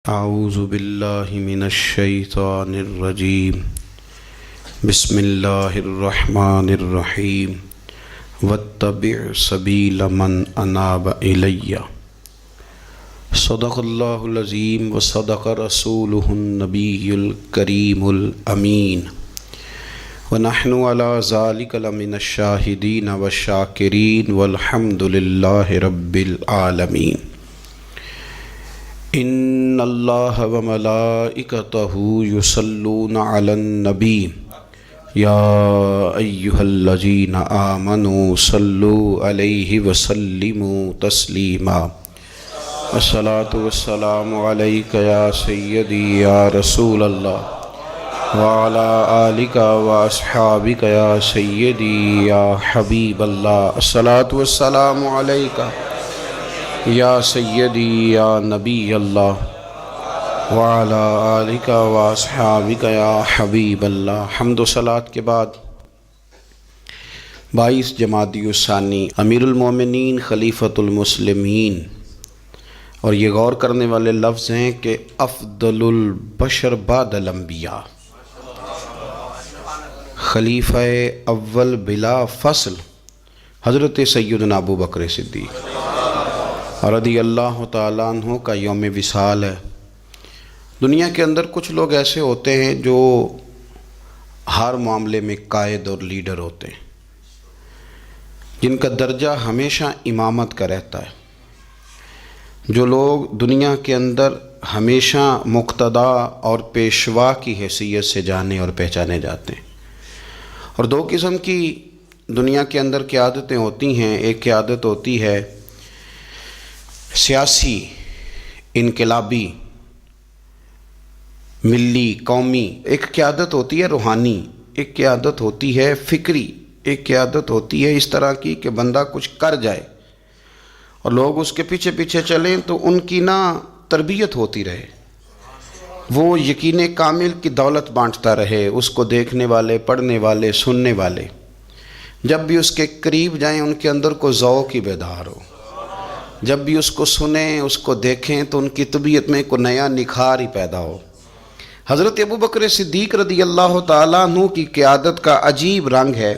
اعوذ باللہ من الشیطان الرجیم بسم اللہ الرحمن الرحیم واتبع سبیل من اناب الی صدق اللہ العظیم وصدق رسولہ النبی الکریم الامین ونحن علی ذلک لمن الشاہدین والشاکرین والحمد للہ رب العالمین۔ ان اللہ وملائکتہ یصلون علی النبی یا ایہا الذین آمنوا صلوا علیہ وسلموا تسلیما۔ الصلاۃ والسلام علیک یا سیدی یا رسول اللہ وعلی آلک واصحابک یا سیدی یا حبیب اللہ۔ الصلاۃ والسلام علیک یا سیدی یا نبی اللہ وعلی آلک واصحابک یا حبیب اللہ۔ حمد و صلاۃ کے بعد 22 جمادی الثانی امیر المومنین خلیفۃ المسلمین، اور یہ غور کرنے والے لفظ ہیں کہ افضل البشر بعد الانبیاء، خلیفہ اول بلا فصل حضرت سیدنا ابو بکر صدیق رضی اللہ تعالیٰ عنہ کا یوم وصال ہے۔ دنیا کے اندر کچھ لوگ ایسے ہوتے ہیں جو ہر معاملے میں قائد اور لیڈر ہوتے ہیں، جن کا درجہ ہمیشہ امامت کا رہتا ہے، جو لوگ دنیا کے اندر ہمیشہ مقتدا اور پیشوا کی حیثیت سے جانے اور پہچانے جاتے ہیں۔ اور دو قسم کی دنیا کے اندر قیادتیں ہوتی ہیں۔ ایک قیادت ہوتی ہے سیاسی، انقلابی، ملی، قومی، ایک قیادت ہوتی ہے روحانی، ایک قیادت ہوتی ہے فکری، ایک قیادت ہوتی ہے اس طرح کی کہ بندہ کچھ کر جائے اور لوگ اس کے پیچھے پیچھے چلیں تو ان کی تربیت ہوتی رہے، وہ یقین کامل کی دولت بانٹتا رہے، اس کو دیکھنے والے، پڑھنے والے، سننے والے جب بھی اس کے قریب جائیں ان کے اندر کو ذوق کی بیدار ہو، جب بھی اس کو سنیں، اس کو دیکھیں تو ان کی طبیعت میں کوئی نیا نکھار ہی پیدا ہو۔ حضرت ابو بکر صدیق رضی اللہ تعالیٰ عنہ کی قیادت کا عجیب رنگ ہے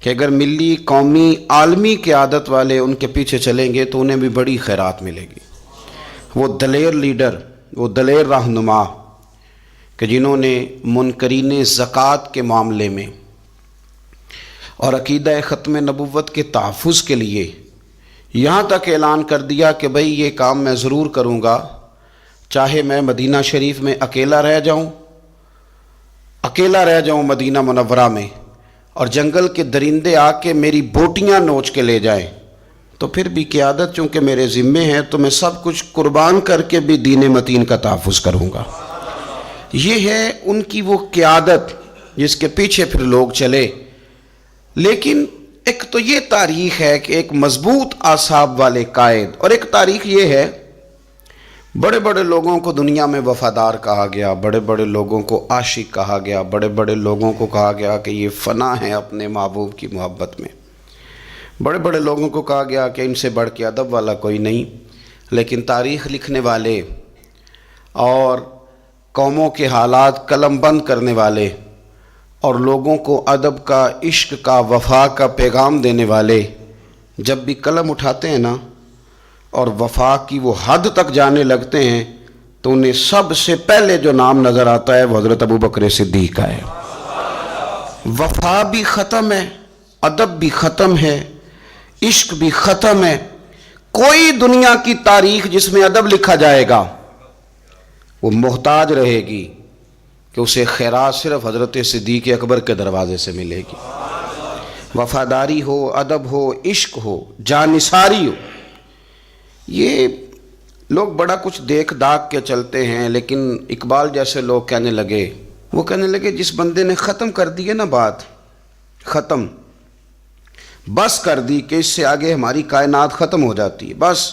کہ اگر ملی، قومی، عالمی قیادت والے ان کے پیچھے چلیں گے تو انہیں بھی بڑی خیرات ملے گی۔ وہ دلیر لیڈر، وہ دلیر رہنما کہ جنہوں نے منکرین زکوٰۃ کے معاملے میں اور عقیدہ ختم نبوت کے تحفظ کے لیے یہاں تک اعلان کر دیا کہ بھئی یہ کام میں ضرور کروں گا، چاہے میں مدینہ شریف میں اکیلا رہ جاؤں مدینہ منورہ میں، اور جنگل کے درندے آ کے میری بوٹیاں نوچ کے لے جائیں، تو پھر بھی قیادت چونکہ میرے ذمے ہے تو میں سب کچھ قربان کر کے بھی دین متین کا تحفظ کروں گا۔ یہ ہے ان کی وہ قیادت جس کے پیچھے پھر لوگ چلے۔ لیکن ایک تو یہ تاریخ ہے کہ ایک مضبوط اعصاب والے قائد، اور ایک تاریخ یہ ہے بڑے بڑے لوگوں کو دنیا میں وفادار کہا گیا، بڑے بڑے لوگوں کو عاشق کہا گیا، بڑے بڑے لوگوں کو کہا گیا کہ یہ فنا ہے اپنے محبوب کی محبت میں، بڑے بڑے لوگوں کو کہا گیا کہ ان سے بڑھ کے ادب والا کوئی نہیں۔ لیکن تاریخ لکھنے والے اور قوموں کے حالات قلم بند کرنے والے اور لوگوں کو ادب کا، عشق کا، وفا کا پیغام دینے والے جب بھی قلم اٹھاتے ہیں اور وفا کی وہ حد تک جانے لگتے ہیں تو انہیں سب سے پہلے جو نام نظر آتا ہے وہ حضرت ابو بکر صدیق کا ہے۔ وفا بھی ختم ہے، ادب بھی ختم ہے، عشق بھی ختم ہے۔ کوئی دنیا کی تاریخ جس میں ادب لکھا جائے گا وہ محتاج رہے گی کہ اسے خیرات صرف حضرت صدیق اکبر کے دروازے سے ملے گی۔ وفاداری ہو، ادب ہو، عشق ہو، جانثاری ہو۔ یہ لوگ بڑا کچھ دیکھ داکھ کے چلتے ہیں، لیکن اقبال جیسے لوگ کہنے لگے جس بندے نے ختم کر دی ہے بات، ختم بس کر دی کہ اس سے آگے ہماری کائنات ختم ہو جاتی ہے، بس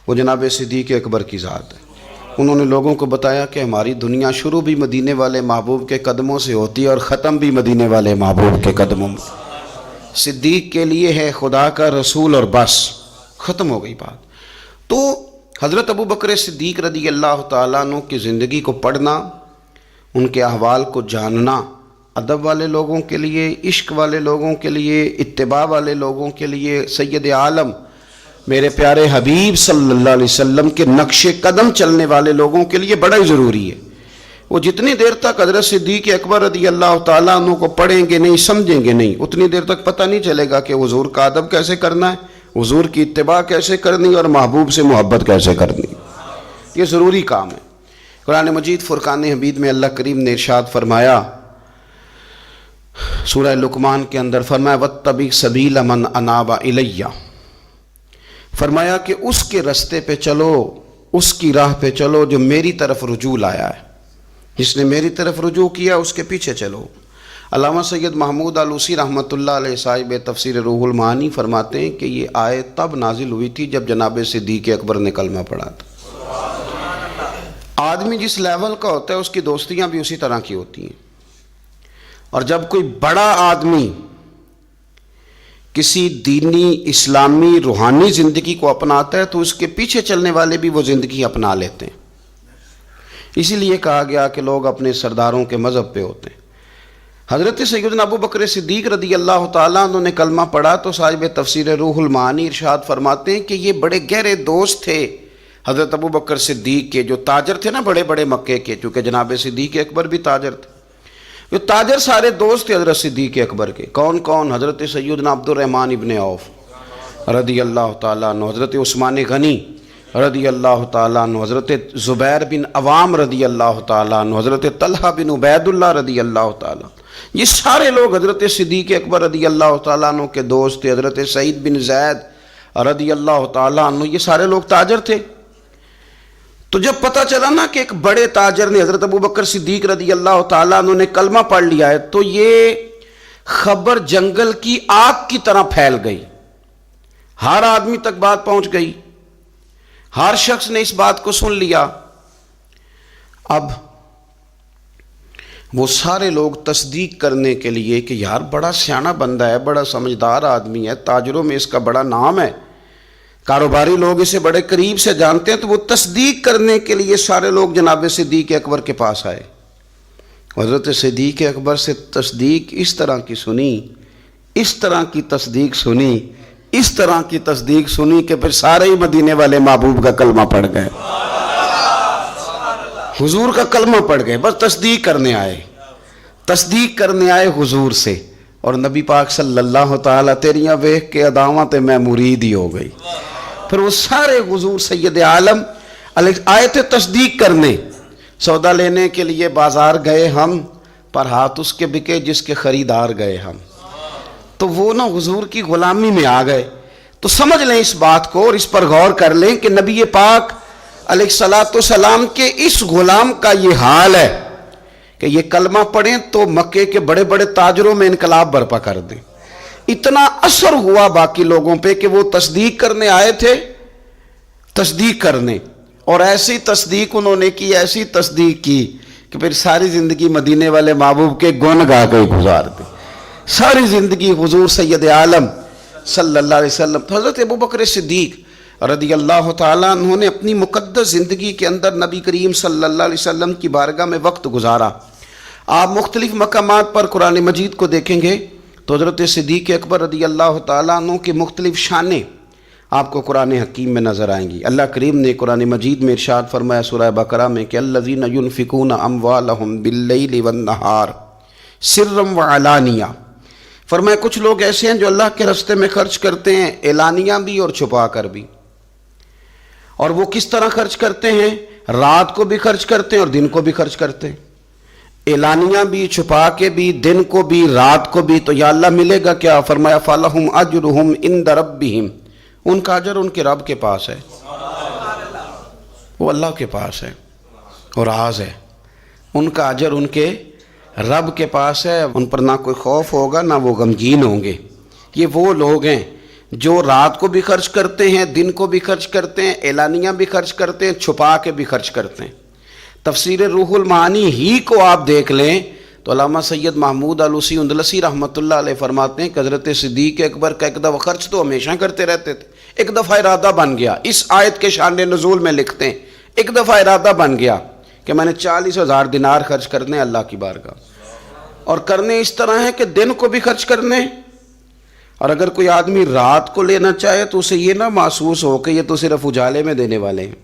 وہ جناب صدیق اکبر کی ذات ہے۔ انہوں نے لوگوں کو بتایا کہ ہماری دنیا شروع بھی مدینے والے محبوب کے قدموں سے ہوتی ہے اور ختم بھی مدینے والے محبوب کے قدموں میں۔ صدیق کے لیے ہے خدا کا رسول اور بس، ختم ہو گئی بات۔ تو حضرت ابو بکر صدیق رضی اللہ تعالیٰ عنہ کی زندگی کو پڑھنا، ان کے احوال کو جاننا ادب والے لوگوں کے لیے، عشق والے لوگوں کے لیے، اتباع والے لوگوں کے لیے، سید عالم میرے پیارے حبیب صلی اللہ علیہ وسلم کے نقش قدم چلنے والے لوگوں کے لیے بڑا ہی ضروری ہے۔ وہ جتنی دیر تک حضرت صدیق اکبر رضی اللہ تعالیٰ عنہ کو پڑھیں گے نہیں، سمجھیں گے نہیں، اتنی دیر تک پتہ نہیں چلے گا کہ حضور کا ادب کیسے کرنا ہے، حضور کی اتباع کیسے کرنی اور محبوب سے محبت کیسے کرنی۔ یہ ضروری کام ہے۔ قرآن مجید فرقان حمید میں اللہ کریم نے ارشاد فرمایا، سورہ لقمان کے اندر فرمایا وَاتَّبِعْ سَبِيلَ مَنْ أَنَابَ إِلَيَّ، فرمایا کہ اس کے رستے پہ چلو، اس کی راہ پہ چلو جو میری طرف رجوع لایا ہے، جس نے میری طرف رجوع کیا اس کے پیچھے چلو۔ علامہ سید محمود آلوسی رحمۃ اللہ علیہ صاحب تفسیر روح المعانی فرماتے ہیں کہ یہ آیت تب نازل ہوئی تھی جب جناب صدیق اکبر نے کلمہ پڑھا تھا۔ آدمی جس لیول کا ہوتا ہے اس کی دوستیاں بھی اسی طرح کی ہوتی ہیں، اور جب کوئی بڑا آدمی کسی دینی اسلامی روحانی زندگی کو اپناتا ہے تو اس کے پیچھے چلنے والے بھی وہ زندگی اپنا لیتے ہیں۔ اسی لیے کہا گیا کہ لوگ اپنے سرداروں کے مذہب پہ ہوتے ہیں۔ حضرت سیدنا ابو بکر صدیق رضی اللہ تعالیٰ عنہ نے کلمہ پڑھا تو صاحب تفسیر روح المعانی ارشاد فرماتے ہیں کہ یہ بڑے گہرے دوست تھے حضرت ابو بکر صدیق کے، جو تاجر تھے نا بڑے بڑے مکے کے، چونکہ جناب صدیق اکبر بھی تاجر تھے، جو تاجر سارے دوست تھے حضرت صدیق اکبر کے۔ کون کون؟ حضرت سیدنا عبد الرحمن ابن عوف رضی اللہ تعالیٰ عنہ، حضرت عثمان غنی رضی اللہ تعالیٰ عنہ، حضرت زبیر بن عوام رضی اللہ تعالیٰ عنہ، حضرت طلحہ بن عبید اللہ رضی اللہ تعالیٰ عنہ۔ یہ سارے لوگ حضرت صدیق اکبر رضی اللہ تعالیٰ عنہ کے دوست تھے۔ حضرت سعید بن زید رضی اللہ تعالیٰ عنہ، یہ سارے لوگ تاجر تھے۔ تو جب پتہ چلا نا کہ ایک بڑے تاجر نے، حضرت ابو بکر صدیق رضی اللہ تعالیٰ عنہ نے کلمہ پڑھ لیا ہے، تو یہ خبر جنگل کی آگ کی طرح پھیل گئی، ہر آدمی تک بات پہنچ گئی، ہر شخص نے اس بات کو سن لیا۔ اب وہ سارے لوگ تصدیق کرنے کے لیے کہ یار بڑا سیاںا بندہ ہے، بڑا سمجھدار آدمی ہے، تاجروں میں اس کا بڑا نام ہے، کاروباری لوگ اسے بڑے قریب سے جانتے ہیں، تو وہ تصدیق کرنے کے لیے سارے لوگ جناب صدیق اکبر کے پاس آئے۔ حضرت صدیق اکبر سے تصدیق اس طرح کی سنی، اس طرح کی تصدیق سنی، اس طرح کی تصدیق سنی کہ پھر سارے ہی مدینے والے محبوب کا کلمہ پڑھ گئے، حضور کا کلمہ پڑھ گئے، بس تصدیق کرنے آئے، تصدیق کرنے آئے حضور سے۔ اور نبی پاک صلی اللہ تعالیٰ تیریاں ویکھ کے اداواں تے میں مرید ہی ہو گئی۔ پھر وہ سارے حضور سید عالم آئے تھے تصدیق کرنے۔ سودا لینے کے لیے بازار گئے ہم، پر ہاتھ اس کے بکے جس کے خریدار گئے ہم۔ تو وہ نا حضور کی غلامی میں آ گئے۔ تو سمجھ لیں اس بات کو اور اس پر غور کر لیں کہ نبی پاک علیہ الصلوۃ والسلام کے اس غلام کا یہ حال ہے کہ یہ کلمہ پڑھیں تو مکے کے بڑے بڑے تاجروں میں انقلاب برپا کر دیں۔ اتنا اثر ہوا باقی لوگوں پہ کہ وہ تصدیق کرنے آئے تھے، تصدیق کرنے، اور ایسی تصدیق انہوں نے کی، ایسی تصدیق کی کہ پھر ساری زندگی مدینے والے محبوب کے گن گا کے گزار دی، ساری زندگی حضور سید عالم صلی اللہ علیہ وسلم۔ تو حضرت ابو بکر صدیق رضی اللہ تعالیٰ عنہ نے اپنی مقدس زندگی کے اندر نبی کریم صلی اللہ علیہ وسلم کی بارگاہ میں وقت گزارا۔ آپ مختلف مقامات پر قرآن مجید کو دیکھیں گے تو حضرت صدیق اکبر رضی اللہ تعالیٰ عنہ کی مختلف شانیں آپ کو قرآن حکیم میں نظر آئیں گی۔ اللہ کریم نے قرآن مجید میں ارشاد فرمایا سورہ بقرہ میں کہ الذین ینفقون اموالہم باللیل والنہار سرا وعلانیہ، فرمایا کچھ لوگ ایسے ہیں جو اللہ کے راستے میں خرچ کرتے ہیں، اعلانیہ بھی اور چھپا کر بھی۔ اور وہ کس طرح خرچ کرتے ہیں؟ رات کو بھی خرچ کرتے ہیں اور دن کو بھی خرچ کرتے ہیں، اعلانیہ بھی، چھپا کے بھی، دن کو بھی، رات کو بھی۔ تو یا اللہ ملے گا کیا؟ فرمایا فَلَهُمْ أَجْرُهُمْ عِنْدَ رَبِّهِمْ، ان کا اجر ان کے رب کے پاس ہے، وہ اللہ کے پاس ہے اور راز ہے، ان کا اجر ان کے رب کے پاس ہے، ان پر نہ کوئی خوف ہوگا نہ وہ غمگین ہوں گے۔ یہ وہ لوگ ہیں جو رات کو بھی خرچ کرتے ہیں، دن کو بھی خرچ کرتے ہیں، اعلانیہ بھی خرچ کرتے ہیں، چھپا کے بھی خرچ کرتے ہیں۔ تفسیر روح المعانی ہی کو آپ دیکھ لیں تو علامہ سید محمود آلوسی اندلسی رحمۃ اللہ علیہ فرماتے ہیں کہ حضرت صدیق اکبر کا ایک دفعہ خرچ تو ہمیشہ کرتے رہتے تھے، ایک دفعہ ارادہ بن گیا، اس آیت کے شان نزول میں لکھتے ہیں ایک دفعہ ارادہ بن گیا کہ میں نے 40,000 دینار خرچ کرنے اللہ کی بارگاہ، اور کرنے اس طرح ہے کہ دن کو بھی خرچ کرنے، اور اگر کوئی آدمی رات کو لینا چاہے تو اسے یہ نہ محسوس ہو کہ یہ تو صرف اجالے میں دینے والے ہیں،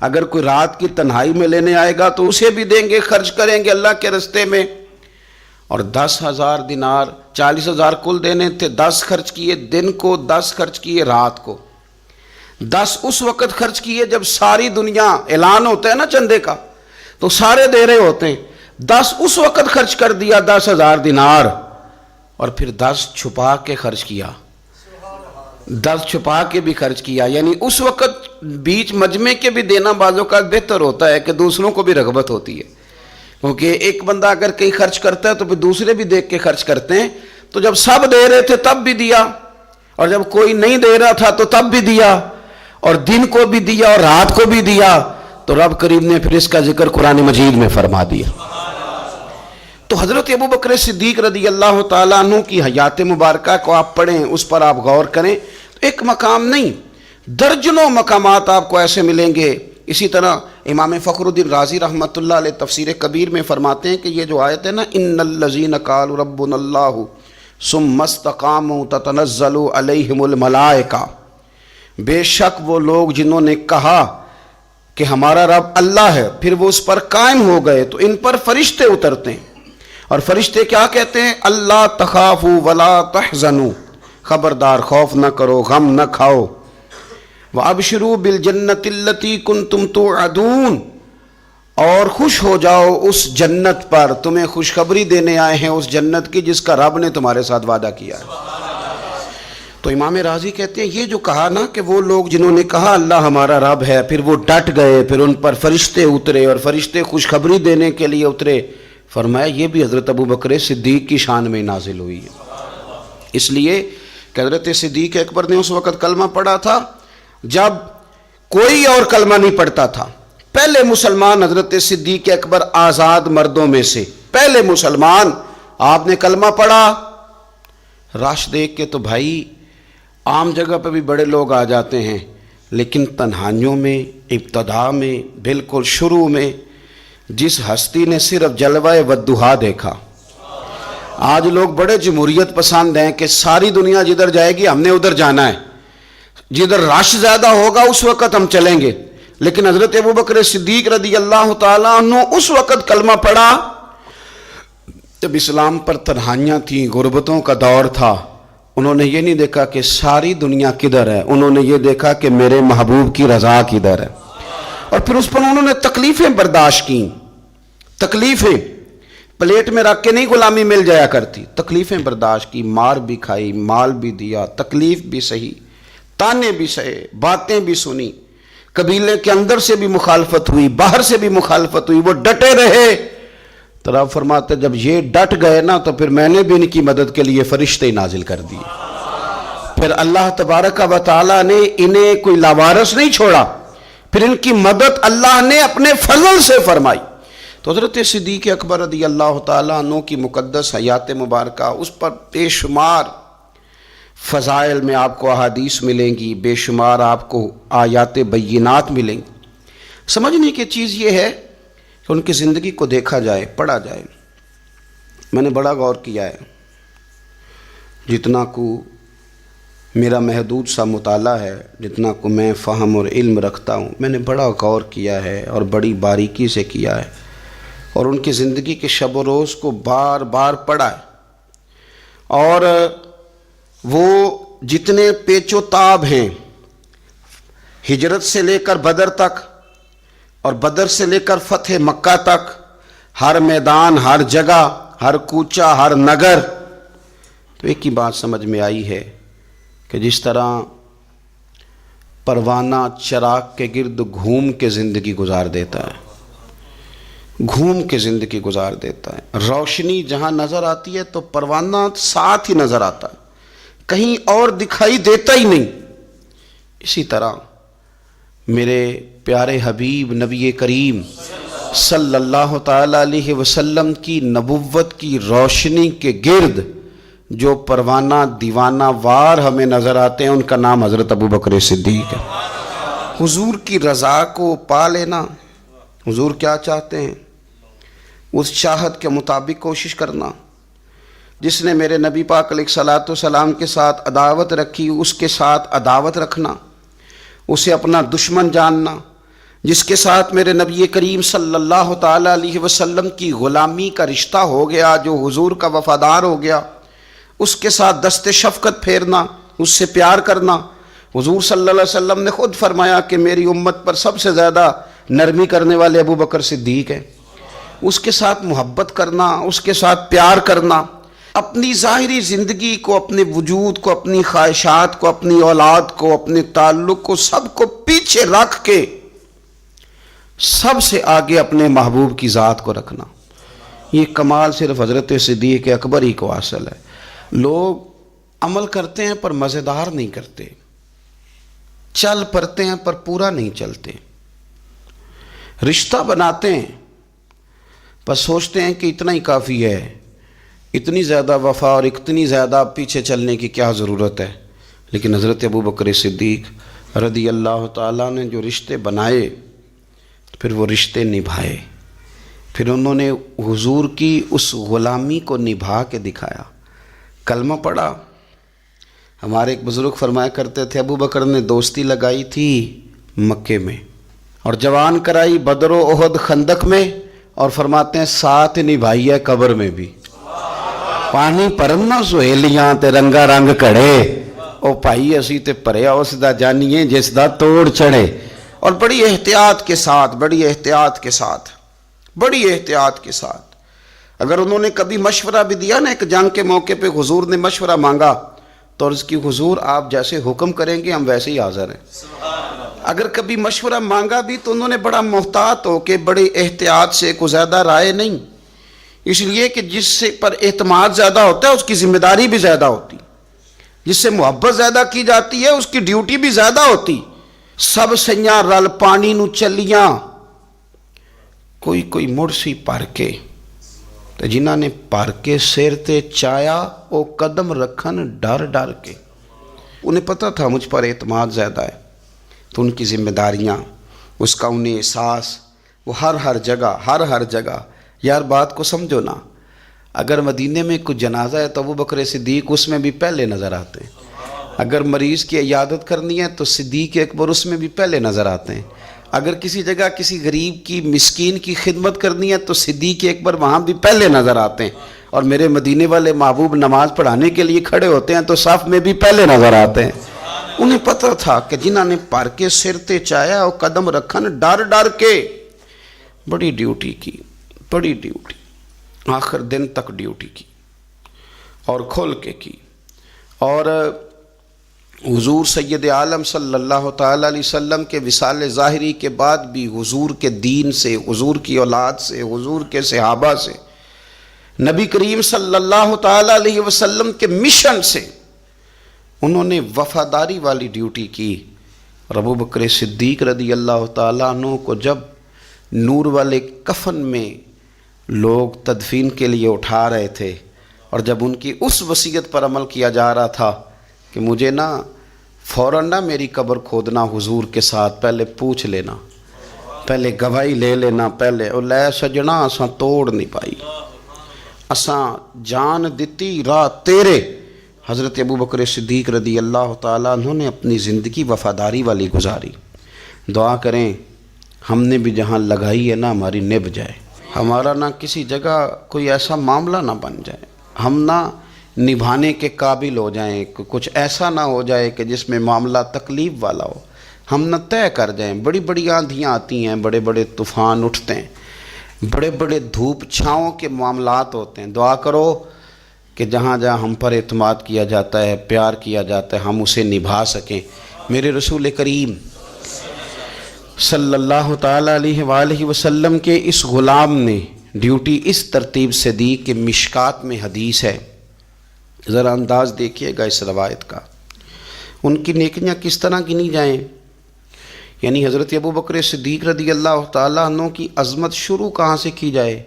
اگر کوئی رات کی تنہائی میں لینے آئے گا تو اسے بھی دیں گے، خرچ کریں گے اللہ کے راستے میں۔ اور 10,000 دینار، 40,000 کل دینے تھے، 10 خرچ کیے دن کو، 10 خرچ کیے رات کو، 10 اس وقت خرچ کیے جب ساری دنیا اعلان ہوتا ہے نا چندے کا تو سارے دے رہے ہوتے ہیں، 10 اس وقت خرچ کر دیا 10,000 دینار، اور پھر 10 چھپا کے خرچ کیا، 10 چھپا کے بھی خرچ کیا، یعنی اس وقت بیچ مجمع کے بھی دینا بعضوں کا بہتر ہوتا ہے کہ دوسروں کو بھی رغبت ہوتی ہے، کیونکہ ایک بندہ اگر کہیں خرچ کرتا ہے تو پھر دوسرے بھی دیکھ کے خرچ کرتے ہیں، تو جب سب دے رہے تھے تب بھی دیا، اور جب کوئی نہیں دے رہا تھا تو تب بھی دیا، اور دن کو بھی دیا اور رات کو بھی دیا، تو رب کریم نے پھر اس کا ذکر قرآن مجید میں فرما دیا۔ تو حضرت ابوبکر صدیق رضی اللہ تعالیٰ عنہ کی حیات مبارکہ کو آپ پڑھیں، اس پر آپ غور کریں، تو ایک مقام نہیں درجنوں مقامات آپ کو ایسے ملیں گے۔ اسی طرح امام فخر الدین رازی رحمۃ اللہ علیہ تفسیر کبیر میں فرماتے ہیں کہ یہ جو آیت ہے نا، ان الذین قالوا ربنا اللہ ثم استقاموا تتنزل علیہم الملائکہ، بے شک وہ لوگ جنہوں نے کہا کہ ہمارا رب اللہ ہے پھر وہ اس پر قائم ہو گئے تو ان پر فرشتے اترتے ہیں، اور فرشتے کیا کہتے ہیں؟ اللہ تخافوا ولا تحزنوا، خبردار خوف نہ کرو، غم نہ کھاؤ، وَأَبْشِرُوا بِالْجَنَّةِ الَّتِي كُنْتُمْ تُوعَدُونَ، اور خوش ہو جاؤ اس جنت پر، تمہیں خوشخبری دینے آئے ہیں اس جنت کی جس کا رب نے تمہارے ساتھ وعدہ کیا ہے۔ تو امام راضی کہتے ہیں یہ جو کہا نا کہ وہ لوگ جنہوں نے کہا اللہ ہمارا رب ہے پھر وہ ڈٹ گئے، پھر ان پر فرشتے اترے اور فرشتے خوشخبری دینے کے لیے اترے، فرمایا یہ بھی حضرت ابوبکر صدیق کی شان میں نازل ہوئی ہے۔ اس لیے کہ حضرت صدیق اکبر نے اس وقت کلمہ پڑھا تھا جب کوئی اور کلمہ نہیں پڑھتا تھا، پہلے مسلمان حضرت صدیق اکبر آزاد مردوں میں سے پہلے مسلمان، آپ نے کلمہ پڑھا، رش دیکھ کے تو بھائی عام جگہ پہ بھی بڑے لوگ آ جاتے ہیں، لیکن تنہائیوں میں ابتدا میں بالکل شروع میں جس ہستی نے صرف جلوہ والضحیٰ دیکھا، آج لوگ بڑے جمہوریت پسند ہیں کہ ساری دنیا جدھر جائے گی ہم نے ادھر جانا ہے، جدھر رش زیادہ ہوگا اس وقت ہم چلیں گے، لیکن حضرت ابوبکر صدیق رضی اللہ تعالیٰ عنہ اس وقت کلمہ پڑھا جب اسلام پر تنہائیاں تھیں، غربتوں کا دور تھا، انہوں نے یہ نہیں دیکھا کہ ساری دنیا کدھر ہے، انہوں نے یہ دیکھا کہ میرے محبوب کی رضا کدھر ہے، اور پھر اس پر انہوں نے تکلیفیں برداشت کیں، تکلیفیں پلیٹ میں رکھ کے نہیں غلامی مل جایا کرتی، تکلیفیں برداشت کی، مار بھی کھائی، مال بھی دیا، تکلیف بھی سہی، تانے بھی سہے، باتیں بھی سنی، قبیلے کے اندر سے بھی مخالفت ہوئی، باہر سے بھی مخالفت ہوئی، وہ ڈٹے رہے۔ تو رب فرماتے جب یہ ڈٹ گئے نا تو پھر میں نے بھی ان کی مدد کے لیے فرشتے نازل کر دیے، پھر اللہ تبارک و تعالیٰ نے انہیں کوئی لاوارث نہیں چھوڑا، پھر ان کی مدد اللہ نے اپنے فضل سے فرمائی۔ تو حضرت صدیق اکبر رضی اللہ تعالیٰ عنہ کی مقدس حیات مبارکہ، اس پر بے شمار فضائل میں آپ کو احادیث ملیں گی، بے شمار آپ کو آیات بینات ملیں گی۔ سمجھنے کی چیز یہ ہے کہ ان کی زندگی کو دیکھا جائے، پڑھا جائے۔ میں نے بڑا غور کیا ہے، جتنا کو میرا محدود سا مطالعہ ہے، جتنا کو میں فہم اور علم رکھتا ہوں، میں نے بڑا غور کیا ہے اور بڑی باریکی سے کیا ہے، اور ان کی زندگی کے شب و روز کو بار بار پڑھا ہے، اور وہ جتنے پیچ و تاب ہیں ہجرت سے لے کر بدر تک اور بدر سے لے کر فتح مکہ تک، ہر میدان، ہر جگہ، ہر کوچہ، ہر نگر، تو ایک ہی بات سمجھ میں آئی ہے کہ جس طرح پروانہ چراغ کے گرد گھوم کے زندگی گزار دیتا ہے، گھوم کے زندگی گزار دیتا ہے، روشنی جہاں نظر آتی ہے تو پروانہ ساتھ ہی نظر آتا ہے، کہیں اور دکھائی دیتا ہی نہیں۔ اسی طرح میرے پیارے حبیب نبی کریم صلی اللہ تعالیٰ علیہ وسلم کی نبوت کی روشنی کے گرد جو پروانہ دیوانہ وار ہمیں نظر آتے ہیں ان کا نام حضرت ابو بکر صدیق ہے۔ حضور کی رضا کو پا لینا، حضور کیا چاہتے ہیں اس چاہت کے مطابق کوشش کرنا۔ جس نے میرے نبی پاک علیہ الصلوۃ والسلام کے ساتھ عداوت رکھی اس کے ساتھ عداوت رکھنا، اسے اپنا دشمن جاننا۔ جس کے ساتھ میرے نبی کریم صلی اللہ تعالیٰ علیہ وسلم کی غلامی کا رشتہ ہو گیا، جو حضور کا وفادار ہو گیا، اس کے ساتھ دست شفقت پھیرنا، اس سے پیار کرنا۔ حضور صلی اللہ علیہ وسلم نے خود فرمایا کہ میری امت پر سب سے زیادہ نرمی کرنے والے ابو بکر صدیق ہیں۔ اس کے ساتھ محبت کرنا، اس کے ساتھ پیار کرنا، اپنی ظاہری زندگی کو، اپنے وجود کو، اپنی خواہشات کو، اپنی اولاد کو، اپنے تعلق کو، سب کو پیچھے رکھ کے سب سے آگے اپنے محبوب کی ذات کو رکھنا۔ یہ کمال صرف حضرت صدیق اکبر ہی کو حاصل ہے۔ لوگ عمل کرتے ہیں پر مزیدار نہیں کرتے، چل پڑتے ہیں پر پورا نہیں چلتے، رشتہ بناتے ہیں پر سوچتے ہیں کہ اتنا ہی کافی ہے، اتنی زیادہ وفا اور اتنی زیادہ پیچھے چلنے کی کیا ضرورت ہے۔ لیکن حضرت ابو بکر صدیق رضی اللہ تعالیٰ نے جو رشتے بنائے، پھر وہ رشتے نبھائے، پھر انہوں نے حضور کی اس غلامی کو نبھا کے دکھایا۔ کلمہ پڑھا۔ ہمارے ایک بزرگ فرمایا کرتے تھے ابو بکر نے دوستی لگائی تھی مکے میں اور جوان کرائی بدر و احد خندق میں، اور فرماتے ہیں ساتھ نبھائی ہے قبر میں بھی۔ پانی پرنا سہیلیاں تے رنگا رنگ کڑے، او پائی اسی تے پریا اس دا جانیے جس دا توڑ چڑھے۔ اور بڑی احتیاط کے ساتھ، بڑی احتیاط کے ساتھ، بڑی احتیاط کے ساتھ، اگر انہوں نے کبھی مشورہ بھی دیا نا، ایک جنگ کے موقع پہ حضور نے مشورہ مانگا تو عرض کی حضور آپ جیسے حکم کریں گے ہم ویسے ہی حاضر ہیں۔ اگر کبھی مشورہ مانگا بھی تو انہوں نے بڑا محتاط ہو کے بڑے احتیاط سے، کوئی زیادہ رائے نہیں، اس لیے کہ جس سے پر اعتماد زیادہ ہوتا ہے اس کی ذمہ داری بھی زیادہ ہوتی، جس سے محبت زیادہ کی جاتی ہے اس کی ڈیوٹی بھی زیادہ ہوتی۔ سب سیاں رل پانی نو چلیاں، کوئی مڑ سی پر کے، تو جنہاں نے پر کے سیر تے چایا او قدم رکھن ڈر ڈر کے۔ انہیں پتہ تھا مجھ پر اعتماد زیادہ ہے، تو ان کی ذمہ داریاں، اس کا انہیں احساس، وہ ہر جگہ۔ یار بات کو سمجھو نا، اگر مدینے میں کوئی جنازہ ہے تو ابو بکر صدیق اس میں بھی پہلے نظر آتے ہیں، اگر مریض کی عیادت کرنی ہے تو صدیق اکبر اس میں بھی پہلے نظر آتے ہیں، اگر کسی جگہ کسی غریب کی مسکین کی خدمت کرنی ہے تو صدیق اکبر وہاں بھی پہلے نظر آتے ہیں، اور میرے مدینے والے محبوب نماز پڑھانے کے لیے کھڑے ہوتے ہیں تو صف میں بھی پہلے نظر آتے ہیں۔ انہیں پتہ تھا کہ جنہاں نے پر کے سر تے چایا اور قدم رکھن ڈر ڈر کے، بڑی ڈیوٹی کی، بڑی ڈیوٹی، آخر دن تک ڈیوٹی کی اور کھول کے کی۔ اور حضور سید عالم صلی اللہ تعالیٰ علیہ وسلم کے وصال ظاہری کے بعد بھی حضور کے دین سے، حضور کی اولاد سے، حضور کے صحابہ سے، نبی کریم صلی اللہ تعالیٰ علیہ وسلم کے مشن سے انہوں نے وفاداری والی ڈیوٹی کی۔ اور ابو بکر صدیق رضی اللہ تعالیٰ عنہ کو جب نور والے کفن میں لوگ تدفین کے لیے اٹھا رہے تھے، اور جب ان کی اس وصیت پر عمل کیا جا رہا تھا کہ مجھے نا فوراً نہ میری قبر کھودنا حضور کے ساتھ، پہلے پوچھ لینا، پہلے گواہی لے لینا، پہلے او لے سجنا اساں توڑ نہیں پائی، اساں جان دیتی راہ تیرے۔ حضرت ابو بکر صدیق رضی اللہ تعالیٰ عنہ نے اپنی زندگی وفاداری والی گزاری۔ دعا کریں ہم نے بھی جہاں لگائی ہے نا ہماری نبھ جائے، ہمارا نہ کسی جگہ کوئی ایسا معاملہ نہ بن جائے، ہم نہ نبھانے کے قابل ہو جائیں، کچھ ایسا نہ ہو جائے کہ جس میں معاملہ تکلیف والا ہو، ہم نہ طے کر جائیں۔ بڑی بڑی آندھیاں آتی ہیں، بڑے بڑے طوفان اٹھتے ہیں، بڑے بڑے دھوپ چھاؤں کے معاملات ہوتے ہیں۔ دعا کرو کہ جہاں جہاں ہم پر اعتماد کیا جاتا ہے، پیار کیا جاتا ہے، ہم اسے نبھا سکیں۔ میرے رسول کریم صلی اللہ تعالیٰ علیہ وآلہ وسلم کے اس غلام نے ڈیوٹی اس ترتیب سے دی کہ مشکات میں حدیث ہے، ذرا انداز دیکھیے گا اس روایت کا، ان کی نیکیاں کس طرح گنی جائیں۔ یعنی حضرت ابو بکر صدیق رضی اللہ تعالیٰ عنہ کی عظمت شروع کہاں سے کی جائے،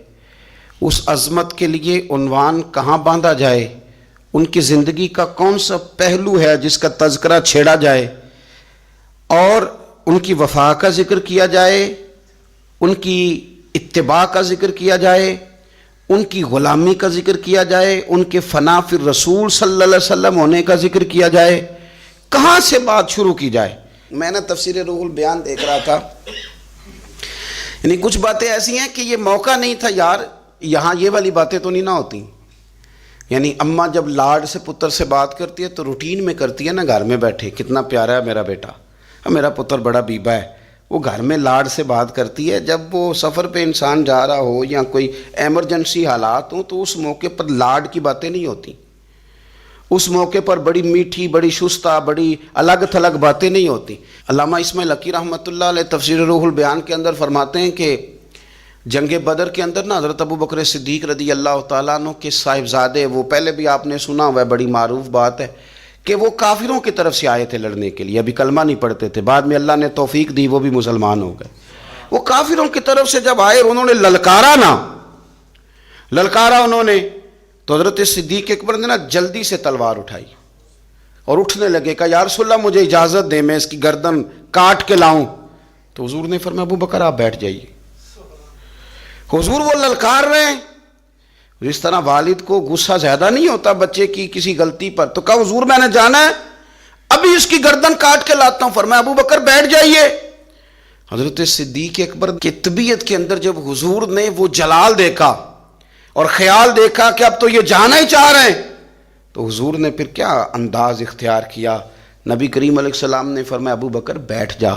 اس عظمت کے لیے عنوان کہاں باندھا جائے، ان کی زندگی کا کون سا پہلو ہے جس کا تذکرہ چھیڑا جائے اور ان کی وفا کا ذکر کیا جائے، ان کی اتباع کا ذکر کیا جائے، ان کی غلامی کا ذکر کیا جائے، ان کے فنا فی الرسول صلی اللہ علیہ وسلم ہونے کا ذکر کیا جائے، کہاں سے بات شروع کی جائے؟ میں نے تفسیر روح البیان دیکھ رہا تھا، یعنی کچھ باتیں ایسی ہیں کہ یہ موقع نہیں تھا یار، یہاں یہ والی باتیں تو نہیں نہ ہوتی. یعنی اماں جب لاڈ سے پتر سے بات کرتی ہے تو روٹین میں کرتی ہے نا، گھر میں بیٹھے کتنا پیارا ہے میرا بیٹا، میرا پتر بڑا بیبا ہے، وہ گھر میں لاڈ سے بات کرتی ہے. جب وہ سفر پہ انسان جا رہا ہو یا کوئی ایمرجنسی حالات ہوں تو اس موقع پر لاڈ کی باتیں نہیں ہوتی، اس موقع پر بڑی میٹھی، بڑی شستہ، بڑی الگ تھلگ باتیں نہیں ہوتی. علامہ اسماعیل حقی رحمۃ اللہ علیہ تفسیر روح البیان کے اندر فرماتے ہیں کہ جنگ بدر کے اندر نا حضرت ابو بکر صدیق رضی اللہ تعالیٰ عنہ کے صاحبزادے، وہ پہلے بھی آپ نے سنا ہوا ہے، بڑی معروف بات ہے کہ وہ کافروں کی طرف سے آئے تھے لڑنے کے لیے، ابھی کلمہ نہیں پڑھتے تھے، بعد میں اللہ نے توفیق دی وہ بھی مسلمان ہو گئے. وہ کافروں کی طرف سے جب آئے انہوں نے للکارا انہوں نے، تو حضرت صدیق اکبر نے نا جلدی سے تلوار اٹھائی اور اٹھنے لگے، کہا یا رسول اللہ مجھے اجازت دیں میں اس کی گردن کاٹ کے لاؤں. تو حضور نے فرمایا ابو بکر آپ بیٹھ جائیے. حضور وہ للکار رہے ہیں، جس طرح والد کو غصہ زیادہ نہیں ہوتا بچے کی کسی غلطی پر، تو کہا حضور میں نے جانا ہے، ابھی اس کی گردن کاٹ کے لاتا ہوں. فرمایا ابو بکر بیٹھ جائیے. حضرت صدیق اکبر کی طبیعت کے اندر جب حضور نے وہ جلال دیکھا اور خیال دیکھا کہ اب تو یہ جانا ہی چاہ رہے ہیں، تو حضور نے پھر کیا انداز اختیار کیا. نبی کریم علیہ السلام نے فرمایا ابو بکر بیٹھ جا،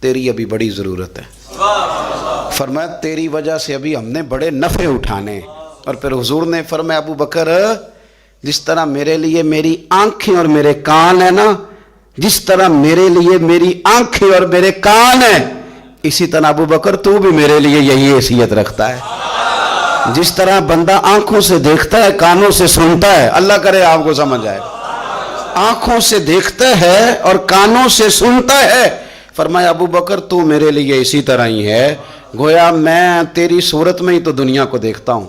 تیری ابھی بڑی ضرورت ہے. فرمایا تیری وجہ سے ابھی ہم نے بڑے نفع اٹھانے. اور پھر حضور نے فرمایا ابو بکر جس طرح میرے لیے میری آنکھیں اور میرے کان ہیں نا، جس طرح میرے لیے میری آنکھیں اور میرے کان ہیں، اسی طرح ابو بکر تو بھی میرے لیے یہی حیثیت رکھتا ہے. جس طرح بندہ آنکھوں سے دیکھتا ہے کانوں سے سنتا ہے، اللہ کرے آپ کو سمجھ آئے، آنکھوں سے دیکھتا ہے اور کانوں سے سنتا ہے. فرمایا ابو بکر تو میرے لیے اسی طرح ہی ہے، گویا میں تیری صورت میں ہی تو دنیا کو دیکھتا ہوں.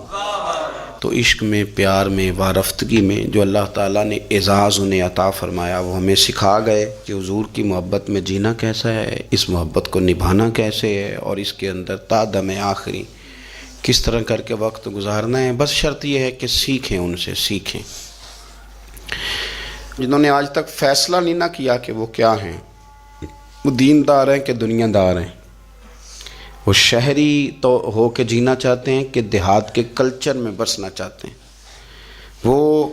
تو عشق میں، پیار میں، وارفتگی میں جو اللہ تعالیٰ نے اعزاز انہیں عطا فرمایا وہ ہمیں سکھا گئے کہ حضور کی محبت میں جینا کیسا ہے، اس محبت کو نبھانا کیسے ہے، اور اس کے اندر تا دم آخری کس طرح کر کے وقت گزارنا ہے. بس شرط یہ ہے کہ سیکھیں، ان سے سیکھیں. جنہوں نے آج تک فیصلہ نہیں نہ کیا کہ وہ کیا ہیں، وہ دیندار ہیں کہ دنیا دار ہیں، وہ شہری تو ہو کے جینا چاہتے ہیں کہ دیہات کے کلچر میں بسنا چاہتے ہیں، وہ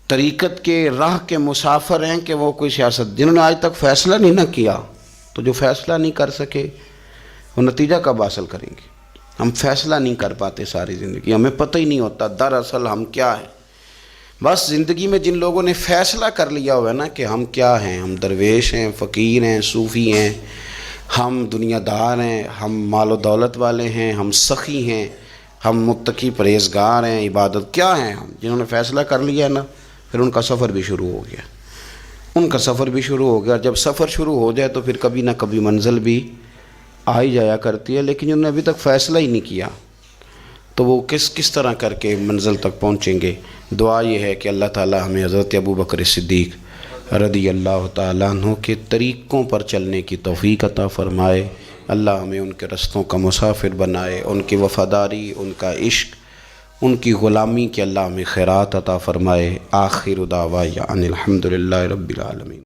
طریقت کے راہ کے مسافر ہیں کہ وہ کوئی سیاست. جنہوں نے آج تک فیصلہ نہیں نہ کیا تو جو فیصلہ نہیں کر سکے وہ نتیجہ کب حاصل کریں گے؟ ہم فیصلہ نہیں کر پاتے ساری زندگی، ہمیں پتہ ہی نہیں ہوتا دراصل ہم کیا ہیں. بس زندگی میں جن لوگوں نے فیصلہ کر لیا ہوا ہے نا کہ ہم کیا ہیں، ہم درویش ہیں، فقیر ہیں، صوفی ہیں، ہم دنیا دار ہیں، ہم مال و دولت والے ہیں، ہم سخی ہیں، ہم متقی پرہیزگار ہیں، عبادت کیا ہیں ہم، جنہوں نے فیصلہ کر لیا ہے نا پھر ان کا سفر بھی شروع ہو گیا، ان کا سفر بھی شروع ہو گیا. جب سفر شروع ہو جائے تو پھر کبھی نہ کبھی منزل بھی آ ہی جایا کرتی ہے. لیکن جنہوں نے ابھی تک فیصلہ ہی نہیں کیا تو وہ کس طرح کر کے منزل تک پہنچیں گے. دعا یہ ہے کہ اللہ تعالی ہمیں حضرت ابو بکر صدیق رضی اللہ تعالیٰ عنہ کے طریقوں پر چلنے کی توفیق عطا فرمائے. اللہ ہمیں ان کے رستوں کا مسافر بنائے، ان کی وفاداری، ان کا عشق، ان کی غلامی کے اللہ ہمیں خیرات عطا فرمائے. آخر دعوانا ان الحمد للہ رب العالمین.